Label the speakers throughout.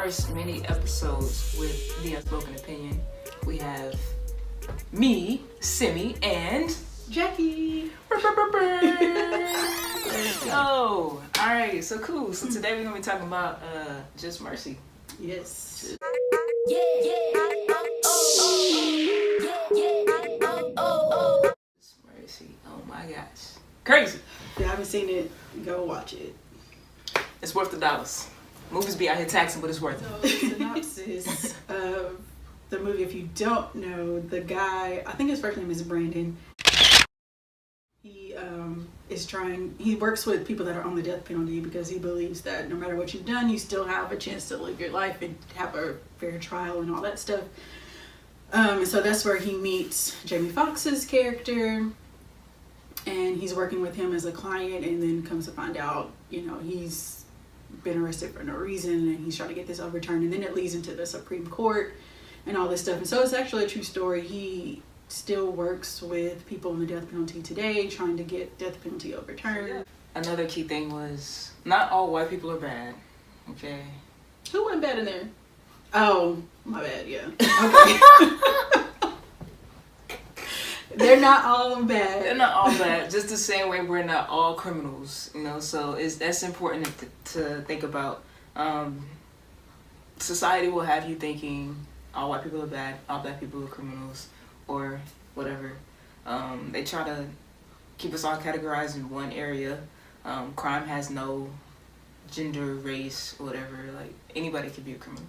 Speaker 1: first many episodes with The Unspoken Opinion. We have me, Simi, and
Speaker 2: Jackie.
Speaker 1: Oh, alright, so cool. So today we're gonna be talking about Just Mercy.
Speaker 2: Yes.
Speaker 1: Just Mercy. Oh my gosh. Crazy.
Speaker 2: If you haven't seen it, go watch it.
Speaker 1: It's worth the dollars. Movies be out here taxing, but it's worth it.
Speaker 2: So the synopsis of the movie, if you don't know, the guy, I think his first name is Brandon. He works with people that are on the death penalty because he believes that no matter what you've done, you still have a chance to live your life and have a fair trial and all that stuff. And so that's where he meets Jamie Foxx's character, and he's working with him as a client, and then comes to find out, he's been arrested for no reason, and he's trying to get this overturned, and then it leads into the Supreme Court and all this stuff. And so it's actually a true story. He still works with people on the death penalty today, trying to get death penalty overturned.
Speaker 1: Another key thing was not all white people are bad. Okay.
Speaker 2: Who went bad in there? Oh, my bad. Yeah. Okay. They're not all bad.
Speaker 1: They're not all bad. Just the same way we're not all criminals, So that's important to think about. Society will have you thinking all white people are bad, all black people are criminals, or whatever. They try to keep us all categorized in one area. Crime has no gender, race, whatever. Like, anybody could be a criminal.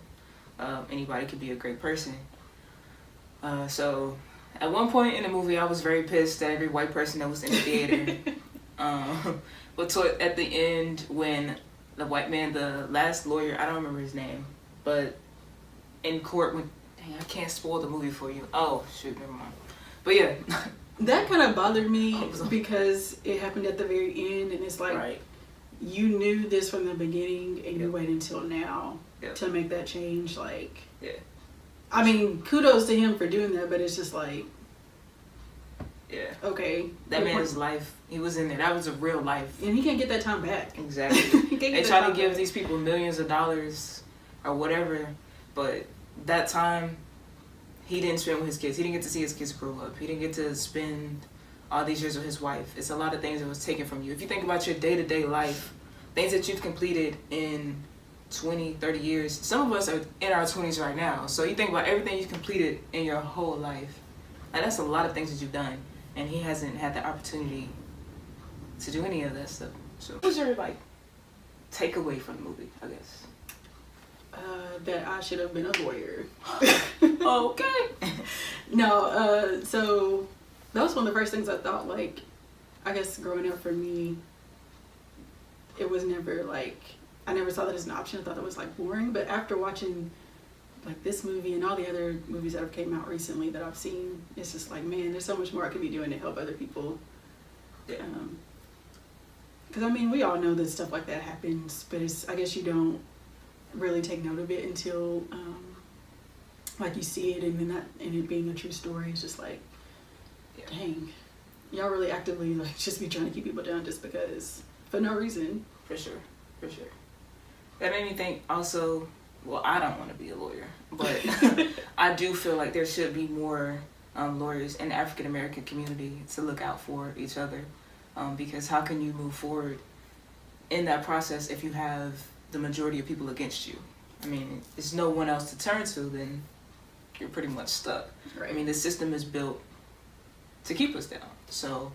Speaker 1: Anybody could be a great person. So at one point in the movie, I was very pissed at every white person that was in the theater. But at the end, when the white man, the last lawyer, I don't remember his name, but in court, I can't spoil the movie for you. Oh, shoot, never mind. But yeah.
Speaker 2: That kind of bothered me because it happened at the very end, and it's like,
Speaker 1: right.
Speaker 2: You knew this from the beginning, and you waited until now to make that change. Like,
Speaker 1: yeah.
Speaker 2: I mean, kudos to him for doing that, but it's just like,
Speaker 1: yeah.
Speaker 2: Okay.
Speaker 1: That man's life, he was in there. That was a real life.
Speaker 2: And he can't get that time back.
Speaker 1: Exactly. They try to give these people millions of dollars or whatever, but that time, he didn't spend with his kids. He didn't get to see his kids grow up. He didn't get to spend all these years with his wife. It's a lot of things that was taken from you. If you think about your day-to-day life, things that you've completed in 20, 30 years, some of us are in our 20s right now. So you think about everything you've completed in your whole life. Like, that's a lot of things that you've done. And he hasn't had the opportunity to do any of that stuff. So what was your, takeaway from the movie, I guess?
Speaker 2: That I should have been a lawyer.
Speaker 1: Okay.
Speaker 2: No, so that was one of the first things I thought, I guess growing up for me, it was never I never saw that as an option. I thought it was boring. But after watching this movie and all the other movies that have came out recently that I've seen, it's just man, there's so much more I could be doing to help other people.
Speaker 1: Yeah.
Speaker 2: Because we all know that stuff like that happens, but I guess you don't really take note of it until you see it, and then it being a true story is just dang, y'all really actively just be trying to keep people down just because, for no reason.
Speaker 1: For sure. That made me think also, well, I don't want to be a lawyer, but I do feel like there should be more lawyers in the African American community to look out for each other, because how can you move forward in that process if you have the majority of people against you? There's no one else to turn to, then you're pretty much stuck.
Speaker 2: Right.
Speaker 1: The system is built to keep us down. So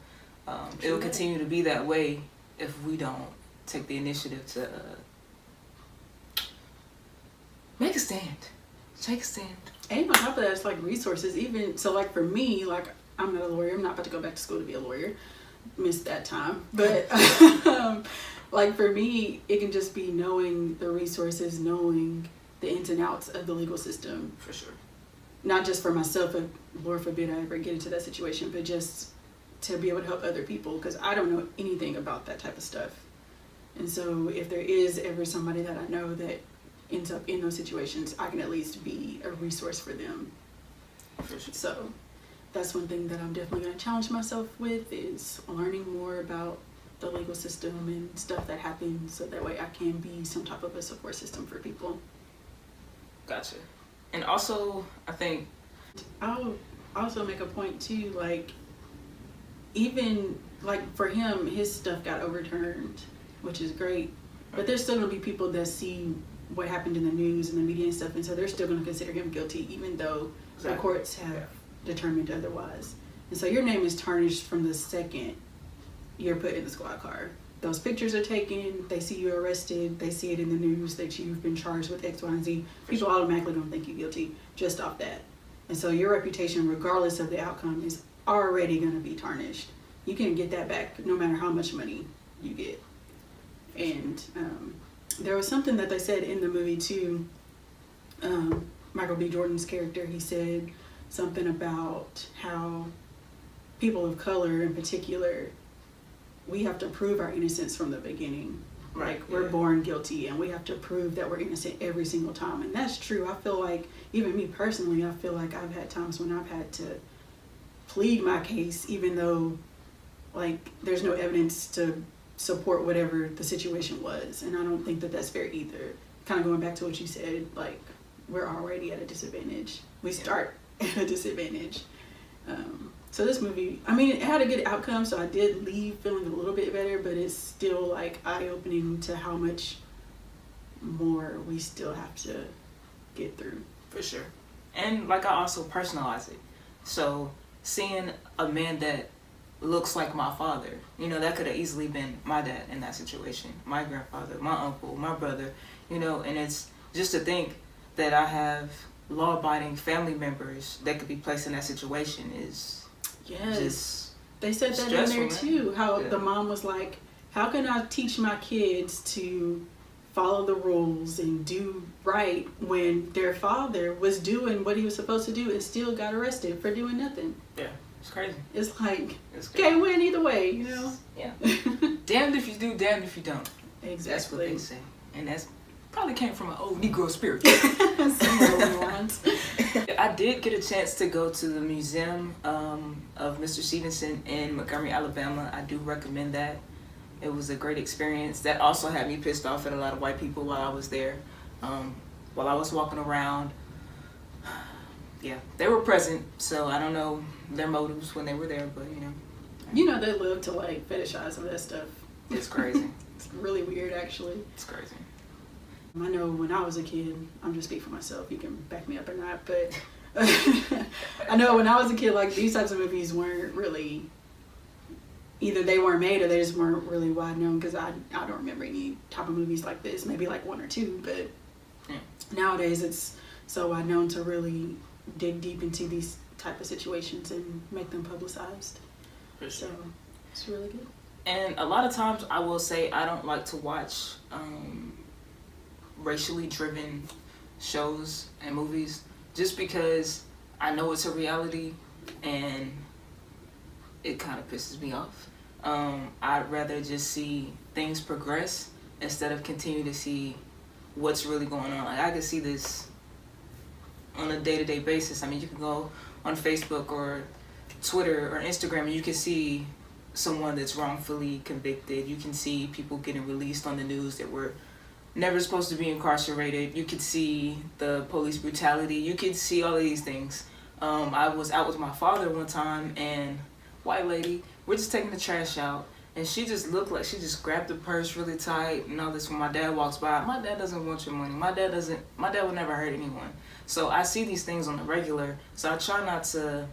Speaker 1: it'll continue to be that way if we don't take the initiative to make a stand. Take a stand.
Speaker 2: And on top of that, it's resources. Even so, for me, I'm not a lawyer. I'm not about to go back to school to be a lawyer. Missed that time. But for me, it can just be knowing the resources, knowing the ins and outs of the legal system.
Speaker 1: For sure.
Speaker 2: Not just for myself, if Lord forbid I ever get into that situation, but just to be able to help other people, because I don't know anything about that type of stuff. And so if there is ever somebody that I know that ends up in those situations, I can at least be a resource for them.
Speaker 1: For sure.
Speaker 2: So that's one thing that I'm definitely going to challenge myself with, is learning more about the legal system and stuff that happens, so that way I can be some type of a support system for people.
Speaker 1: Gotcha. And also, I think
Speaker 2: I'll also make a point too, like, even like for him, his stuff got overturned, which is great. But there's still gonna be people that see what happened in the news and the media and stuff, and so they're still gonna consider him guilty, even though the courts have determined otherwise. And so your name is tarnished from the second you're put in the squad car. Those pictures are taken, they see you arrested, they see it in the news that you've been charged with X, Y, and Z. People automatically don't think you guilty just off that. And so your reputation, regardless of the outcome, is already going to be tarnished. You can't get that back no matter how much money you get. And there was something that they said in the movie too. Michael B. Jordan's character, he said something about how people of color in particular, we have to prove our innocence from the beginning.
Speaker 1: Right,
Speaker 2: Like, we're born guilty and we have to prove that we're innocent every single time. And that's true. I feel like, even me personally, I feel like I've had times when I've had to plead my case, even though, like, there's no evidence to support whatever the situation was. And I don't think that that's fair either. Kind of going back to what you said, like, we're already at a disadvantage. We start at a disadvantage. So this movie, I mean, it had a good outcome, so I did leave feeling a little bit better, but it's still like eye-opening to how much more we still have to get through.
Speaker 1: for sure. And like I also personalize it. So seeing a man that looks like my father, you know, that could have easily been my dad in that situation, my grandfather, my uncle, my brother, you know, and it's just to think that I have law-abiding family members that could be placed in that situation is just
Speaker 2: they said that in there too, how the mom was like, how can I teach my kids to follow the rules and do right when their father was doing what he was supposed to do and still got arrested for doing nothing?
Speaker 1: Yeah, it's crazy.
Speaker 2: It's like, can't win either way, you know?
Speaker 1: Yeah. Damned if you do, damned if you don't.
Speaker 2: Exactly.
Speaker 1: That's what they say. And that's probably came from an old Negro spirit. I did get a chance to go to the museum of Mr. Stevenson in Montgomery, Alabama. I do recommend that. It was a great experience. That also had me pissed off at a lot of white people while I was there. While I was walking around, yeah, they were present, so I don't know their motives when they were there, but you know.
Speaker 2: You know, they love to like fetishize all that stuff.
Speaker 1: It's crazy.
Speaker 2: It's really weird, actually.
Speaker 1: It's crazy.
Speaker 2: I know when I was a kid, I'm just speaking for myself, you can back me up or not, but I know when I was a kid, like, these types of movies weren't really, either they weren't made or they just weren't really wide known, because I don't remember any type of movies like this, maybe like one or two, but nowadays it's so wide known to really dig deep into these type of situations and make them publicized.
Speaker 1: For sure.
Speaker 2: So it's really good.
Speaker 1: And a lot of times I will say I don't like to watch racially driven shows and movies just because I know it's a reality and it kind of pisses me off. I'd rather just see things progress instead of continue to see what's really going on. Like, I can see this on a day-to-day basis. I mean, you can go on Facebook or Twitter or Instagram and you can see someone that's wrongfully convicted. You can see people getting released on the news that were never supposed to be incarcerated. You could see the police brutality. You could see all of these things. I was out with my father one time, and white lady, we're just taking the trash out, and she just looked like she just grabbed the purse really tight and all this. When my dad walks by, my dad doesn't want your money. My dad would never hurt anyone. So I see these things on the regular, so I try not to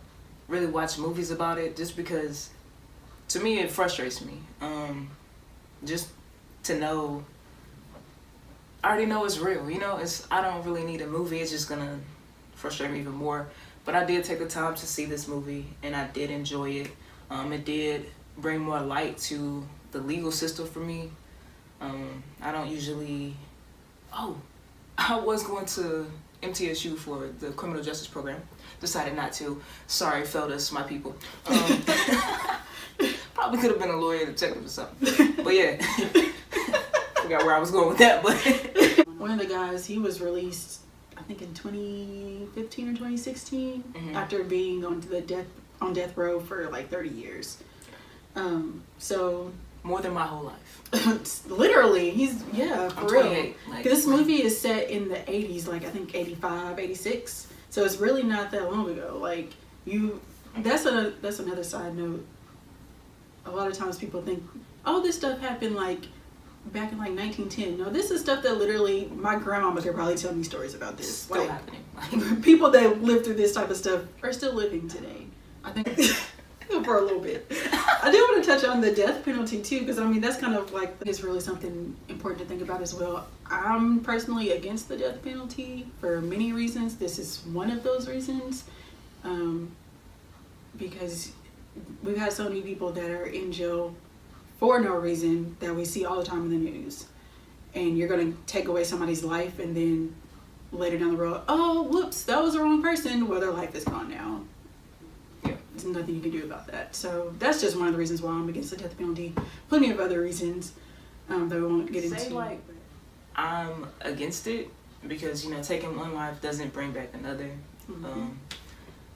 Speaker 1: really watch movies about it, just because to me it frustrates me. Just to know, I already know it's real, you know. I don't really need a movie. It's just gonna frustrate me even more. But I did take the time to see this movie, and I did enjoy it. It did bring more light to the legal system for me. I don't usually. I was going to MTSU for the criminal justice program. Decided not to. Sorry, fellas, my people. Probably could have been a lawyer, detective, or something. But yeah. Forgot where I was going with that, but
Speaker 2: one of the guys, he was released, I think in 2015 or 2016, after being on death row for like 30 years. So
Speaker 1: more than my whole life.
Speaker 2: Literally, he's for
Speaker 1: I'm
Speaker 2: real.
Speaker 1: 28. Like,
Speaker 2: This movie is set in the 80s, like I think 85, 86. So it's really not that long ago. Like that's another side note. A lot of times people think, oh, this stuff happened like back in like 1910. No, this is stuff that literally my grandmama could probably tell me stories about this.
Speaker 1: still
Speaker 2: Like,
Speaker 1: happening.
Speaker 2: people that live through this type of stuff are still living today. I think for a little bit. I do want to touch on the death penalty too, because I mean that's kind of like is really something important to think about as well. I'm personally against the death penalty for many reasons. This is one of those reasons, because we've had so many people that are in jail for no reason that we see all the time in the news, and you're going to take away somebody's life and then later down the road, oh whoops, that was the wrong person, well their life is gone now. There's nothing you can do about that. So that's just one of the reasons why I'm against the death penalty. Plenty of other reasons that we won't get into.
Speaker 1: Like, I'm against it because, you know, taking one life doesn't bring back another.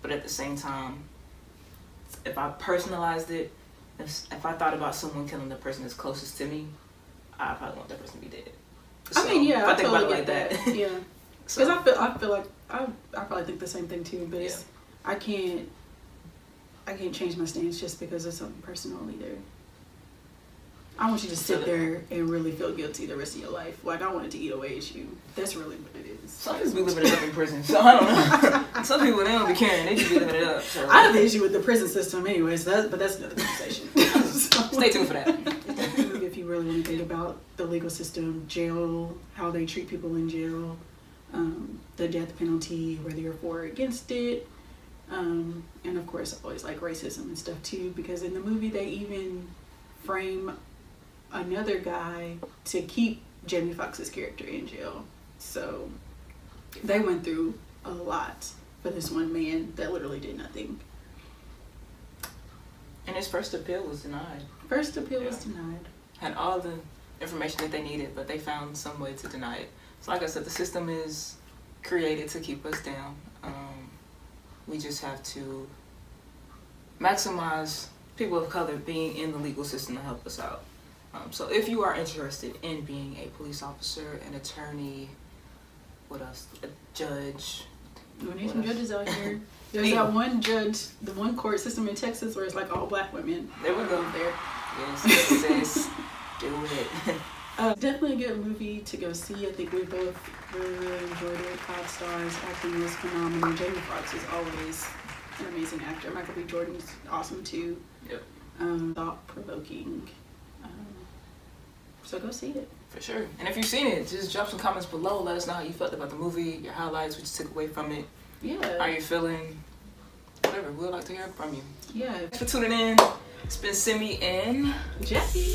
Speaker 1: But at the same time, if I personalized it, if I thought about someone killing the person that's closest to me, I probably want that person to be dead. So,
Speaker 2: I mean, yeah,
Speaker 1: if I think
Speaker 2: totally
Speaker 1: about it like that.
Speaker 2: Yeah, because I feel like I probably think the same thing too. But
Speaker 1: Yeah.
Speaker 2: I can't change my stance just because of something personal either. I want you to sit there and really feel guilty the rest of your life. Like, I wanted to eat away at you. That's really what it is.
Speaker 1: Some people be living it up in prison, so I don't know. Some people, they don't be caring. They just be living it up. So.
Speaker 2: I have an issue with the prison system anyways, but that's another conversation.
Speaker 1: Stay tuned for that.
Speaker 2: If you really want to think about the legal system, jail, how they treat people in jail, the death penalty, whether you're for or against it, and of course always like racism and stuff too, because in the movie they even frame another guy to keep Jamie Foxx's character in jail. So they went through a lot for this one man that literally did nothing.
Speaker 1: And his first appeal was denied.
Speaker 2: First appeal was denied.
Speaker 1: Had all the information that they needed, but they found some way to deny it. So like I said, the system is created to keep us down. We just have to maximize people of color being in the legal system to help us out. So if you are interested in being a police officer, an attorney, what else? A judge.
Speaker 2: We need some judges out here. There's that one judge, the one court system in Texas where it's like all black women.
Speaker 1: There we go.
Speaker 2: There.
Speaker 1: Yes. Do it.
Speaker 2: Definitely a good movie to go see. I think we both really enjoyed it. 5 stars. Acting was phenomenal. Jamie Foxx is always an amazing actor. Michael B. Jordan's awesome too.
Speaker 1: Yep.
Speaker 2: Thought-provoking. So go see it.
Speaker 1: For sure. And if you've seen it, just drop some comments below. Let us know how you felt about the movie, your highlights, what you took away from it.
Speaker 2: Yeah.
Speaker 1: How you feeling? Whatever. We'd like to hear from you.
Speaker 2: Yeah.
Speaker 1: Thanks for tuning in. It's been Simi and
Speaker 2: Jackie.